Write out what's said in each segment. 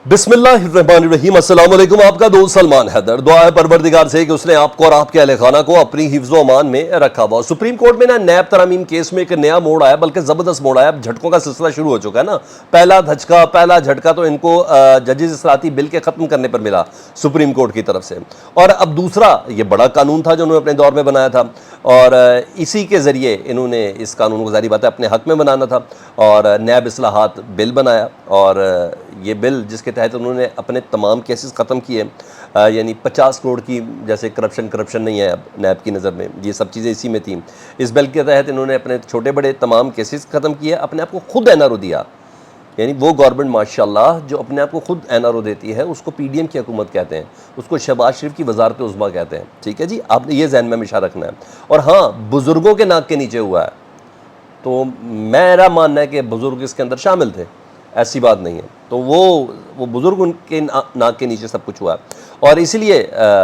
بسم اللہ الرحمن الرحیم۔ السلام علیکم، آپ کا دوست سلمان حیدر۔ دعا ہے پروردگار سے کہ اس نے آپ کو اور آپ کے اہل خانہ کو اپنی حفظ و امان میں رکھا ہوا۔ سپریم کورٹ میں نیب ترامیم کیس میں ایک نیا موڑ آیا، بلکہ زبردست موڑ آیا۔ اب جھٹکوں کا سلسلہ شروع ہو چکا ہے نا۔ پہلا جھٹکا تو ان کو ججز اصلاحاتی بل کے ختم کرنے پر ملا سپریم کورٹ کی طرف سے، اور اب دوسرا یہ بڑا قانون تھا جو انہوں نے اپنے دور میں بنایا تھا، اور اسی کے ذریعے انہوں نے اس قانون کو ظاہری بات ہے اپنے حق میں بنانا تھا، اور نیب اصلاحات بل بنایا۔ اور یہ بل جس کے تحت انہوں نے اپنے تمام کیسز ختم کیے، یعنی 50 کروڑ کی جیسے کرپشن نہیں ہے اب نیب کی نظر میں، یہ سب چیزیں اسی میں تھیں۔ اس بل کے تحت انہوں نے اپنے چھوٹے بڑے تمام کیسز ختم کیے، اپنے آپ کو خود این آر او دیا۔ یعنی وہ گورنمنٹ ماشاءاللہ جو اپنے آپ کو خود این آر او دیتی ہے اس کو پی ڈی ایم کی حکومت کہتے ہیں، اس کو شہباز شریف کی وزارت عظمیٰ کہتے ہیں۔ ٹھیک ہے جی، آپ نے یہ ذہن میں ہمیشہ رکھنا ہے۔ اور ہاں، بزرگوں کے ناک کے نیچے ہوا ہے، تو میرا ماننا ہے کہ بزرگ اس کے اندر شامل تھے، ایسی بات نہیں ہے، تو وہ بزرگ ان کے ناک کے نیچے سب کچھ ہوا ہے، اور اسی لیے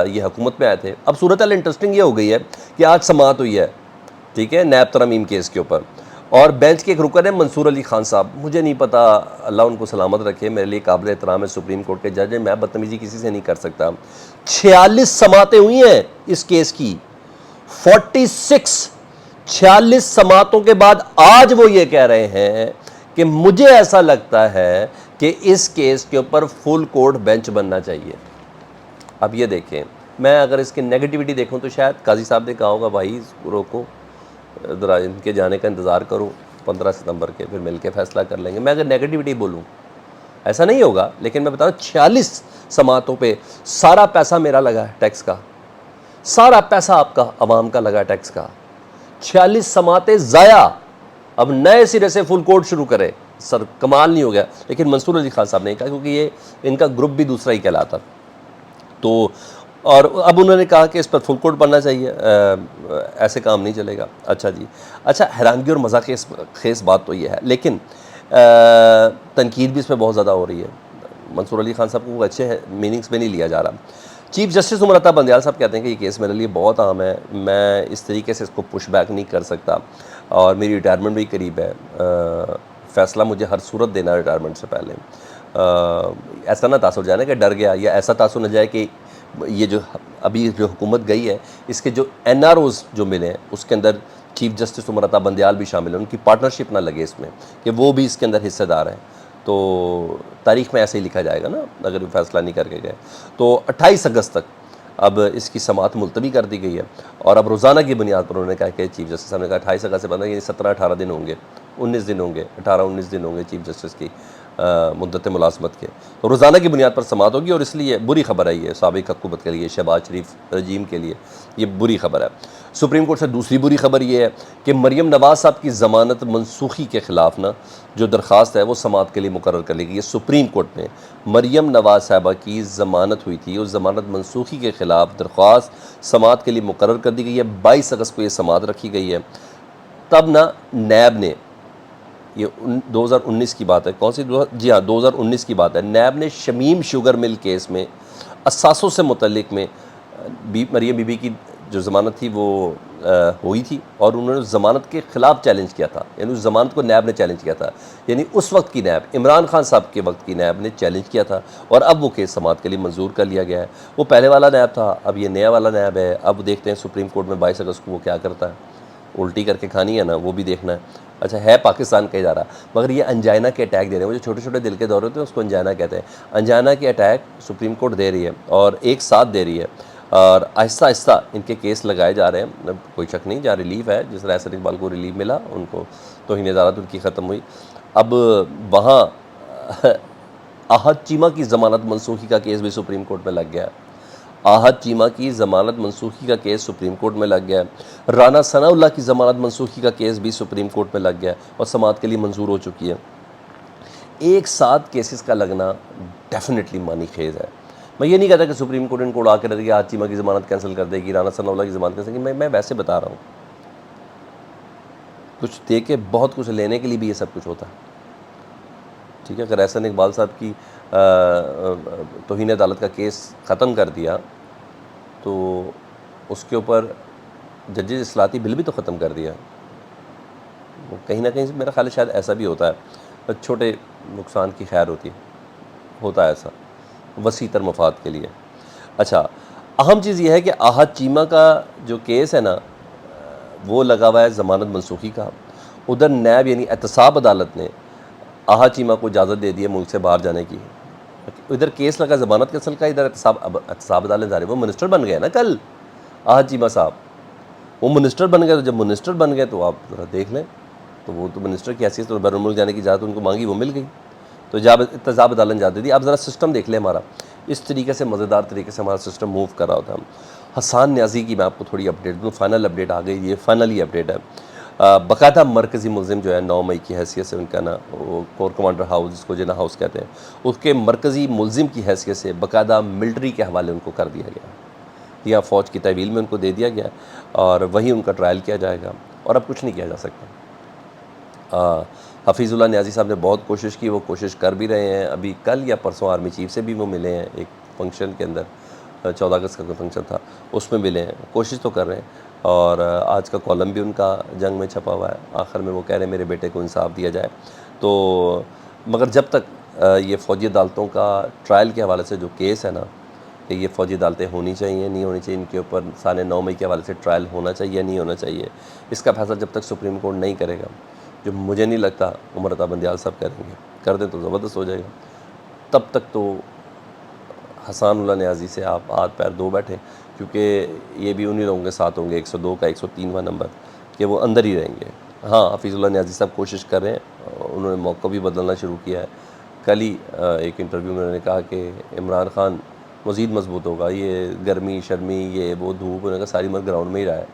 یہ حکومت میں آئے تھے۔ اب صورتحال انٹرسٹنگ یہ ہو گئی ہے کہ آج سماعت ہوئی ہے، ٹھیک ہے، نیب ترامیم کیس کے اوپر، اور بینچ کے ایک رکن ہے منصور علی خان صاحب۔ مجھے نہیں پتا، اللہ ان کو سلامت رکھے، میرے لیے قابل احترام ہے، سپریم کورٹ کے جج ہیں، میں بدتمیزی کسی سے نہیں کر سکتا۔ 46 سماعتیں ہوئی ہیں اس کیس کی، 46 سماعتوں کے بعد آج وہ یہ کہہ رہے ہیں کہ مجھے ایسا لگتا ہے کہ اس کیس کے اوپر فل کورٹ بینچ بننا چاہیے۔ اب یہ دیکھیں، میں اگر اس کی نیگیٹیوٹی دیکھوں تو شاید قاضی صاحب نے کہا ہوگا بھائی روکو، ذرا ان کے جانے کا انتظار کرو 15 ستمبر کے، پھر مل کے فیصلہ کر لیں گے۔ میں اگر نیگیٹیوٹی بولوں ایسا نہیں ہوگا، لیکن میں بتاؤں 46 سماعتوں پہ سارا پیسہ میرا لگا ہے ٹیکس کا، سارا پیسہ آپ کا عوام کا لگا ہے ٹیکس کا۔ 46 سماعتیں ضائع، اب نئے سرے سے فل کورٹ شروع کرے، سر کمال نہیں ہو گیا؟ لیکن منصور علی خان صاحب نے کہا، کیونکہ یہ ان کا گروپ بھی دوسرا ہی کہلاتا، تو اور اب انہوں نے کہا کہ اس پر فل کورٹ بننا چاہیے، ایسے کام نہیں چلے گا۔ اچھا جی، اچھا، حیرانگی اور مذاق خیز بات تو یہ ہے، لیکن تنقید بھی اس میں بہت زیادہ ہو رہی ہے۔ منصور علی خان صاحب کو وہ اچھے میننگز میں نہیں لیا جا رہا۔ چیف جسٹس عمر عطا بندیال صاحب کہتے ہیں کہ یہ کیس میرے لیے بہت عام ہے، میں اس طریقے سے اس کو پش بیک نہیں کر سکتا، اور میری ریٹائرمنٹ بھی قریب ہے، فیصلہ مجھے ہر صورت دینا ریٹائرمنٹ سے پہلے۔ ایسا نہ تاثر جائے نا کہ ڈر گیا، یا ایسا تاثر نہ جائے کہ یہ جو ابھی جو حکومت گئی ہے اس کے جو این آر اوز جو ملے ہیں اس کے اندر چیف جسٹس عمر عطا بندیال بھی شامل ہیں، ان کی پارٹنرشپ نہ لگے اس میں کہ وہ بھی اس کے اندر حصے دار ہیں، تو تاریخ میں ایسے ہی لکھا جائے گا نا اگر فیصلہ نہیں کر کے گئے۔ تو 28 اگست تک اب اس کی سماعت ملتوی کر دی گئی ہے، اور اب روزانہ کی بنیاد پر انہوں نے کہا کہ چیف جسٹس صاحب نے کہا 28 اگست سے بندہ، یعنی 17-18 دن ہوں گے، 19 دن ہوں گے، 18-19 دن ہوں گے چیف جسٹس کی مدت ملازمت کے، تو روزانہ کی بنیاد پر سماعت ہوگی، اور اس لیے بری خبر ہے یہ سابق حکومت کے لیے، شہباز شریف رجیم کے لیے یہ بری خبر ہے۔ سپریم کورٹ سے دوسری بری خبر یہ ہے کہ مریم نواز صاحب کی ضمانت منسوخی کے خلاف جو درخواست ہے وہ سماعت کے لیے مقرر کر لی گئی ہے سپریم کورٹ میں۔ مریم نواز صاحبہ کی ضمانت ہوئی تھی، اس ضمانت منسوخی کے خلاف درخواست سماعت کے لیے مقرر کر دی گئی ہے، 22 اگست کو یہ سماعت رکھی گئی ہے۔ تب نیب نے، یہ 2019 کی بات ہے، کون سی جی ہاں 2019 کی بات ہے، نیب نے شمیم شوگر مل کیس میں اثاثوں سے متعلق میں مریم بی بی کی جو ضمانت تھی وہ ہوئی تھی، اور انہوں نے ضمانت کے خلاف چیلنج کیا تھا، یعنی اس ضمانت کو نیب نے چیلنج کیا تھا، یعنی اس وقت کی نیب، عمران خان صاحب کے وقت کی نیب نے چیلنج کیا تھا، اور اب وہ کیس سماعت کے لیے منظور کر لیا گیا ہے۔ وہ پہلے والا نیب تھا، اب یہ نیا والا نیب ہے۔ اب دیکھتے ہیں سپریم کورٹ میں 22 اگست کو وہ کیا کرتا ہے، الٹی کر کے کھانی ہے نا، وہ بھی دیکھنا ہے۔ اچھا، ہے پاکستان کا ادارہ، مگر یہ انجائنا کے اٹیک دے رہے ہیں، وہ جو چھوٹے چھوٹے دل کے دورے ہوتے ہیں اس کو انجائنا کہتے ہیں۔ انجائنا کے اٹیک سپریم کورٹ دے رہی ہے، اور ایک ساتھ دے رہی ہے، اور آہستہ آہستہ ان کے کیس لگائے جا رہے ہیں، کوئی شک نہیں، جہاں ریلیف ہے، جس طرح احسن اقبال کو ریلیف ملا، ان کو توہین عدالت ان کی ختم ہوئی، اب وہاں آحد چیمہ کی ضمانت منسوخی کا کیس بھی سپریم کورٹ میں لگ گیا ہے۔ آحد چیمہ کی ضمانت منسوخی کا کیس سپریم کورٹ میں لگ گیا ہے۔ رانا ثناء اللہ کی ضمانت منسوخی کا کیس بھی سپریم کورٹ میں لگ گیا ہے اور سماعت کے لیے منظور ہو چکی ہے۔ ایک ساتھ کیسز کا لگنا ڈیفینیٹلی معنی خیز ہے۔ میں یہ نہیں کہتا کہ سپریم کورٹ ان کو اڑا کے رکھے گی، آحد چیمہ کی ضمانت کینسل کر دے گی، رانا ثناء اللہ کی ضمانت کینسل کر دے گی، میں ویسے بتا رہا ہوں، کچھ دے کے بہت کچھ لینے کے لیے بھی یہ سب کچھ ہوتا ہے، ٹھیک ہے۔ اگر احسن اقبال صاحب کی توہین عدالت کا کیس ختم کر دیا تو اس کے اوپر ججز اصلاحاتی بل بھی تو ختم کر دیا، کہیں نہ کہیں میرا خیال ہے شاید ایسا بھی ہوتا ہے، چھوٹے نقصان کی خیر ہوتی ہے۔ ہوتا ہے ایسا وسیع تر مفاد کے لیے. اچھا اہم چیز یہ ہے کہ احد چیمہ کا جو کیس ہے نا وہ لگا ہوا ہے ضمانت منسوخی کا. ادھر نیب یعنی احتساب عدالت نے احد چیمہ کو اجازت دے دی ہے ملک سے باہر جانے کی. ادھر کیس لگا ضمانت کیسل کا, ادھر احتساب عدالت جا رہے. وہ منسٹر بن گئے نا کل احد چیمہ صاحب, وہ منسٹر بن گئے. تو جب منسٹر بن گئے تو آپ ذرا دیکھ لیں, تو وہ تو منسٹر کی حیثیت تو بیرون ملک جانے کی اجازت ان کو مانگی, وہ مل گئی, تو جب احتساب عدالت نے اجازت دے دی. آپ ذرا سسٹم دیکھ لیں ہمارا, اس طریقے سے مزیدار طریقے سے ہمارا سسٹم موو کر رہا ہوتا ہے. حسان نیازی کی میں آپ کو تھوڑی اپڈیٹ دوں, فائنل اپڈیٹ آ گئی, یہ فائنلی اپڈیٹ ہے. باقاعدہ مرکزی ملزم جو ہے 9 مئی کی حیثیت سے ان کا نا وہ کور کمانڈر ہاؤس جس کو جنا ہاؤس کہتے ہیں, اس کے مرکزی ملزم کی حیثیت سے باقاعدہ ملٹری کے حوالے ان کو کر دیا گیا, یا فوج کی تحویل میں ان کو دے دیا گیا, اور وہیں ان کا ٹرائل کیا جائے گا, اور اب کچھ نہیں کیا جا سکتا. حفیظ اللہ نیازی صاحب نے بہت کوشش کی, وہ کوشش کر بھی رہے ہیں. ابھی کل یا پرسوں آرمی چیف سے بھی وہ ملے ہیں ایک فنکشن کے اندر, 14 اگست کا فنکشن تھا اس میں ملے ہیں, کوشش تو کر رہے ہیں. اور آج کا کالم بھی ان کا جنگ میں چھپا ہوا ہے, آخر میں وہ کہہ رہے ہیں میرے بیٹے کو انصاف دیا جائے. تو مگر جب تک یہ فوجی عدالتوں کا ٹرائل کے حوالے سے جو کیس ہے نا کہ یہ فوجی عدالتیں ہونی چاہیے نہیں ہونی چاہیے, ان کے اوپر سال 9 مئی کے حوالے سے ٹرائل ہونا چاہیے نہیں ہونا چاہیے, اس کا فیصلہ جب تک سپریم کورٹ نہیں کرے گا, جو مجھے نہیں لگتا عمر عطا بندیال صاحب کریں گے, کر دیں تو زبردست ہو جائے گا, تب تک تو حسان اللہ نیازی سے آپ ہاتھ پیر دو بیٹھیں, کیونکہ یہ بھی انہی لوگوں کے ساتھ ہوں گے 102 کا 103واں نمبر کہ وہ اندر ہی رہیں گے. ہاں حفیظ اللہ نیازی صاحب کوشش کر رہے ہیں, انہوں نے موقع بھی بدلنا شروع کیا ہے. کل ہی ایک انٹرویو میں انہوں نے کہا کہ عمران خان مزید مضبوط ہوگا, یہ گرمی شرمی یہ وہ دھوپ, انہوں نے کہا ساری عمر گراؤنڈ میں ہی رہا ہے,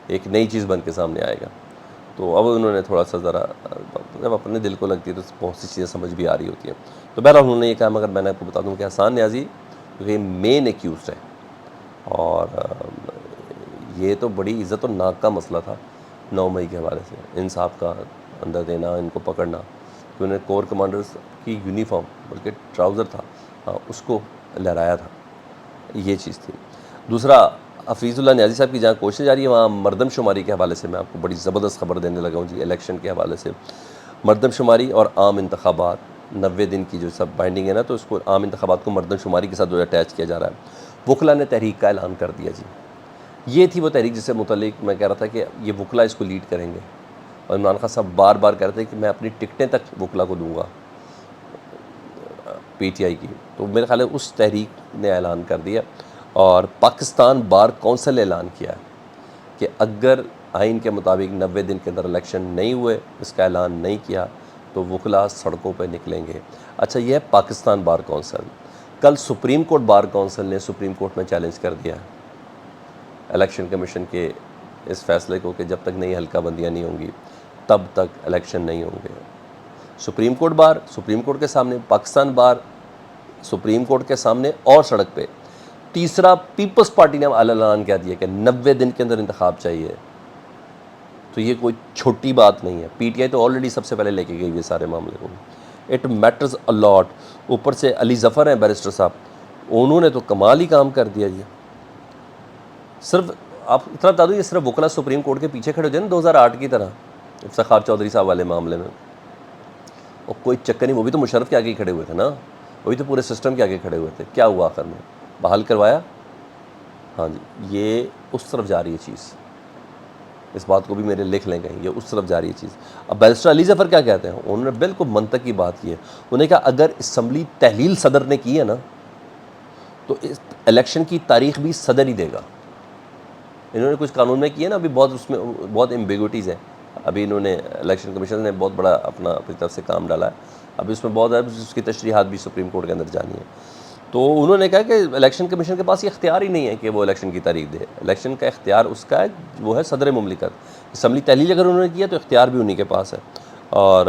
ایک نئی چیز بن کے سامنے آئے گا. تو اب انہوں نے تھوڑا سا ذرا جب اپنے دل کو لگتی ہے تو بہت سی چیزیں سمجھ بھی آ رہی ہوتی ہیں. تو بہرحال انہوں نے یہ کہا, مگر میں نے آپ کو بتا دوں کہ حسان نیازی یہ مین ایکیوزڈ ہے, اور یہ تو بڑی عزت و ناک کا مسئلہ تھا 9 مئی کے حوالے سے, انصاف کا اندر دینا, ان کو پکڑنا, کہ انہوں نے کور کمانڈرز کی یونیفارم بلکہ ٹراؤزر تھا اس کو لہرایا تھا, یہ چیز تھی. دوسرا حفیظ اللہ نیازی صاحب کی جہاں کوشش جاری ہے وہاں مردم شماری کے حوالے سے میں آپ کو بڑی زبردست خبر دینے لگا ہوں جی. الیکشن کے حوالے سے مردم شماری اور عام انتخابات 90 دن کی جو سب بائنڈنگ ہے نا, تو اس کو عام انتخابات کو مردم شماری کے ساتھ جو اٹیچ کیا جا رہا ہے. وکلا نے تحریک کا اعلان کر دیا جی. یہ تھی وہ تحریک جس سے متعلق میں کہہ رہا تھا کہ یہ وکلا اس کو لیڈ کریں گے, اور عمران خان صاحب بار بار کہہ رہے تھے کہ میں اپنی ٹکٹیں تک وکلا کو دوں گا پی ٹی آئی کی. تو میرے خیال ہے اس تحریک نے اعلان کر دیا, اور پاکستان بار کونسل نے اعلان کیا ہے کہ اگر آئین کے مطابق 90 دن کے اندر الیکشن نہیں ہوئے, اس کا اعلان نہیں کیا, تو وکلا سڑکوں پہ نکلیں گے. اچھا یہ ہے پاکستان بار کونسل. کل سپریم کورٹ بار کونسل نے سپریم کورٹ میں چیلنج کر دیا ہے الیکشن کمیشن کے اس فیصلے کو کہ جب تک نئی حلقہ بندیاں نہیں ہوں گی تب تک الیکشن نہیں ہوں گے. Supreme court bar supreme court کے سامنے, پاکستان بار سپریم کورٹ کے سامنے اور سڑک پہ. تیسرا پیپلز پارٹی نے اعلان کیا دیا کہ 90 دن کے اندر انتخاب چاہیے. تو یہ کوئی چھوٹی بات نہیں ہے. پی ٹی آئی تو آلریڈی سب سے پہلے لے کے گئی ہے سارے معاملے کو. اٹ میٹرز اے لاٹ. اوپر سے علی ظفر ہیں بیرسٹر صاحب, انہوں نے تو کمال ہی کام کر دیا جی. صرف آپ اتنا بتا دو, یہ صرف وکلا سپریم کورٹ کے پیچھے کھڑے ہوتے ہیں نا 2008 کی طرح افتخار چودھری صاحب والے معاملے میں, اور کوئی چکر نہیں, وہ بھی تو مشرف کے آگے ہی کھڑے ہوئے تھے نا, وہی تو پورے سسٹم کے آگے کھڑے ہوئے تھے. کیا ہوا آخر میں, بحال کروایا. ہاں جی, یہ اس طرف جا رہی ہے چیز, اس بات کو بھی میرے لکھ لیں کہیں, یہ اس طرف جا رہی ہے چیز. اب بیرسٹر علی ظفر کیا کہتے ہیں, انہوں نے بالکل منطق کی بات کی ہے. انہوں نے کہا اگر اسمبلی تحلیل صدر نے کی ہے نا تو اس الیکشن کی تاریخ بھی صدر ہی دے گا. انہوں نے کچھ قانون میں کیا نا, ابھی بہت اس میں بہت ایمبیگوٹیز ہیں. ابھی انہوں نے الیکشن کمیشن نے بہت بڑا اپنی طرف سے کام ڈالا ہے, ابھی اس میں بہت ہے, اس کی تشریحات بھی سپریم کورٹ کے اندر جانی ہے. تو انہوں نے کہا کہ الیکشن کمیشن کے پاس یہ اختیار ہی نہیں ہے کہ وہ الیکشن کی تاریخ دے. الیکشن کا اختیار اس کا ہے, وہ ہے صدر مملکت. اسمبلی تحلیل اگر انہوں نے کیا تو اختیار بھی انہی کے پاس ہے, اور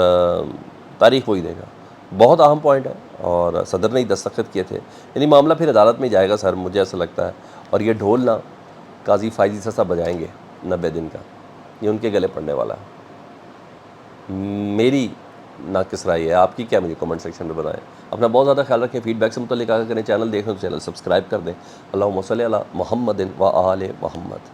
تاریخ وہی دے گا. بہت اہم پوائنٹ ہے, اور صدر نے ہی دستخط کیے تھے. یعنی معاملہ پھر عدالت میں جائے گا سر, مجھے ایسا لگتا ہے. اور یہ ڈھول نا قاضی فائزی صاحب بجائیں گے 90 دن کا, یہ ان کے گلے پڑنے والا ہے. میری ناقص رائے ہے, آپ کی کیا مجھے کمنٹ سیکشن میں بتائیں. اپنا بہت زیادہ خیال رکھیں, فیڈ بیک سے متعلق آگے کریں. چینل دیکھیں تو چینل سبسکرائب کر دیں. اللہم صلی علی محمد و آل محمد.